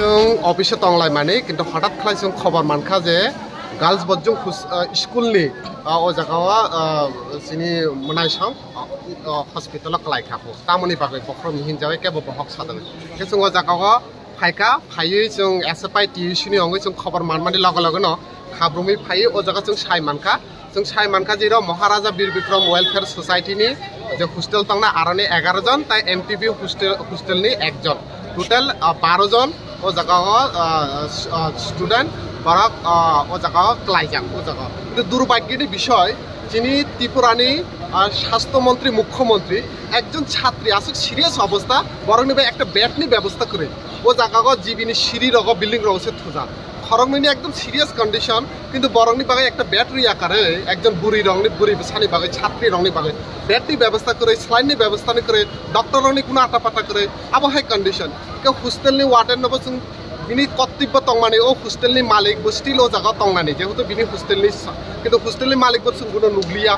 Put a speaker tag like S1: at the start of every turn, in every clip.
S1: जों अफिस तंगलाय माने किन्तु हठात खालाय जों खबर मानखा जे गार्ल्स बजों स्कुलनि ओ जागावा सिनि मनायसं हस्पिटाल खालाय खाखो तामनि बागै बख्रम हिनजावे केबो बहक सादों के जों ओ जागावा फायका फायै जों एसएफआई टीयूसीनि अंगै जों खबर मानमानि लगे लगे न खाब्रुमै फायै ओ जागा जों साय मानखा जेराव महाराजा बीर विक्रम वेलफेयर सोसाइटीनि जे हस्टेल तंना आरनि 11 जन ताई एमटीबी हस्टेलनि 1 जन टोटल 12 जन ओ जागा स्टूडेंट बराक ओ जागा क्लाइजाक ओ जागा কিন্তু দুর্ভাগ্যের বিষয় যিনি ত্রিপুরানি স্বাস্থ্যমন্ত্রী মুখ্যমন্ত্রী একজন ছাত্রী আসলে সিরিয়াস অবস্থা বরং একটা ব্যাটনি ব্যবস্থা করে ও জায়গা জীবিনী সিঁড়ি রগ বিল্ডিং রয়েছে থুজা খরংনি একদম সিরিয়াস কন্ডিশন কিন্তু বরংনি বাগে একটা ব্যাটারি আকারে একজন বুড়ি সানি বাগে ছাত্রী রংনি বাগে ব্যাটনি ব্যবস্থা করে স্লাইননি ব্যবস্থা করে ডক্টর রংনি কোনো আটাপাটা করে আবহাওয়া কন্ডিশন কেউ হোস্টেলনি ওয়ার্ডেন নব जों बिनि कर्तव्य तंगमानि ओ हस्टेलनि मालिक स्टिल ओ जागा तंगनानि जेहेतु बिनि हस्टेलनि किन्तु हस्टेलनि मालिक जों गुनो नुग्लिया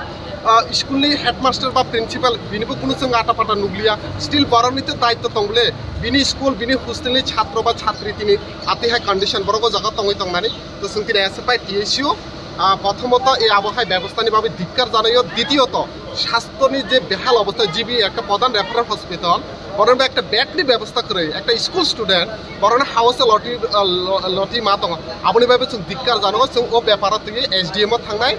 S1: स्कुलनि हेडमास्टर बा प्रिन्सिपाल बिनिबो कुनो जों आटापाटा नुग्लिया स्टिल बरनिते दायित्व तंगले बिनि स्कुल बिनि हस्टेलनि छात्र बा छात्री तिनि आतिहाय कन्डिशन बरगो जागा तंगनानि तो जों तिनि एसएफआई टीएससीओ प्रथमत এই আবহাওয়া ব্যবস্থানি ভাবে ধিক্কার জানাইও দ্বিতীয়ত স্বাস্থ্যনি যে বেহাল অবস্থা জিবি একটা প্রধান রেফারেল হসপিটাল বরং একটা ব্যাটনি ব্যবস্থা করে একটা স্কুল স্টুডেন্ট বরং হাউসে লটি মা দङ আপনি ভাবে जों ধিক্কার জানাও जों ও ব্যাপার থেকে এসডিএম থাংনাই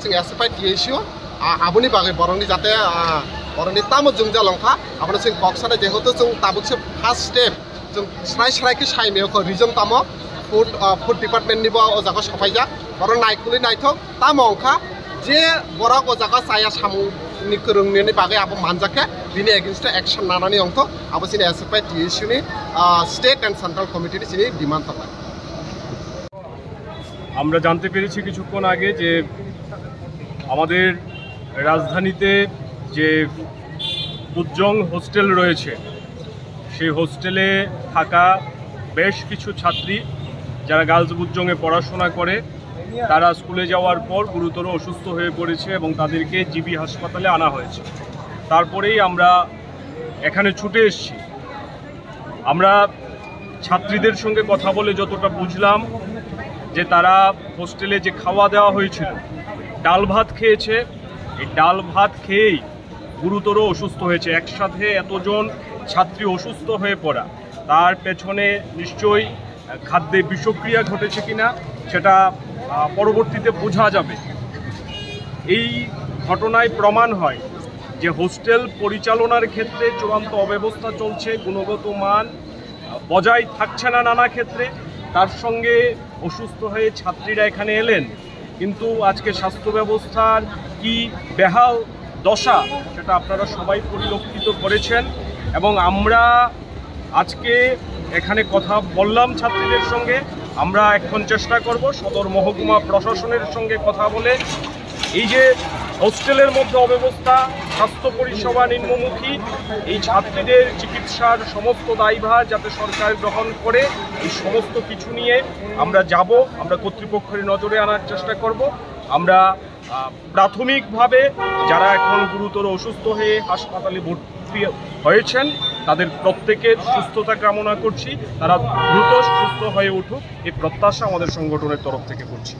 S1: जों एसएफआई टीएससीओ আপনি বাগে বরংনি যাতে বরংনি তামो जों जालंखा আপনি जों बक्साने जेहेतु जों ताबुकसे फार्स्ट स्टेप जों स्रायके साइमेखौ रिजन तामो फुड डिपार्टमेंट निबो ओ जागा सफायजा बरं नायकुलि नायथक तामो अंखा जे बरक ओ जागा साया सामुनि फोरोंनायनि बागै आबो मानजाके बिनि एगेन्स्ट एक्शन लानानै अंथ आबो सिनि एसएफआई टीएससीनि स्टेट एंड सेंट्राल कमिटिनि सिनि डिमान्ड थाबाय
S2: আমরা জানতে পেরেছি কিছুক্ষণ আগে যে আমাদের রাজধানীতে যে বুজং হোস্টেল রয়েছে সেই হোস্টেলে থাকা বেশ কিছু ছাত্রী যারা গার্লস বুজংয়ে পড়াশোনা করে তারা স্কুলে যাওয়ার পর গুরুতর অসুস্থ হয়ে পড়েছে এবং তাদেরকে জিবি হাসপাতালে আনা হয়েছে তারপরেই আমরা এখানে ছুটে এসেছি আমরা ছাত্রীদের সঙ্গে কথা বলে যতটা বুঝলাম যে তারা হোস্টেলে যে খাওয়া দেওয়া হয়েছিল ডাল ভাত খেয়েছে এই ডাল ভাত খেয়েই গুরুতর অসুস্থ হয়েছে একসাথে এতজন ছাত্রী অসুস্থ হয়ে পড়া তার পেছনে নিশ্চয়ই খাদ্যে বিষক্রিয়া ঘটেছে কিনা সেটা পরবর্তীতে বোঝা যাবে এই ঘটনায় প্রমাণ হয় যে হোস্টেল পরিচালনার ক্ষেত্রে চূড়ান্ত অব্যবস্থা চলছে গুণগত মান বজায় থাকছে না নানা ক্ষেত্রে তার সঙ্গে অসুস্থ হয়ে ছাত্রীরা এখানে এলেন কিন্তু আজকে স্বাস্থ্য ব্যবস্থার কি বেহাল দশা সেটা আপনারা সবাই পরিলক্ষিত করেছেন এবং আমরা আজকে এখানে কথা বললাম ছাত্রীদের সঙ্গে আমরা এখন চেষ্টা করব সদর মহকুমা প্রশাসনের সঙ্গে কথা বলে এই যে হোস্টেলের মধ্যে অব্যবস্থা স্বাস্থ্য পরিষেবা নিম্নমুখী এই ছাত্রীদের চিকিৎসার সমস্ত দায়ভার যাতে সরকার গ্রহণ করে এই সমস্ত কিছু নিয়ে আমরা যাব আমরা কর্তৃপক্ষের নজরে আনার চেষ্টা করব আমরা প্রাথমিকভাবে যারা এখন গুরুতর অসুস্থ হয়ে হাসপাতালে ভর্তি হয়েছেন তাদের প্রত্যেকের সুস্থতা কামনা করছি তারা দ্রুত সুস্থ হয়ে উঠুক এই প্রত্যাশা আমাদের সংগঠনের তরফ থেকে করছি।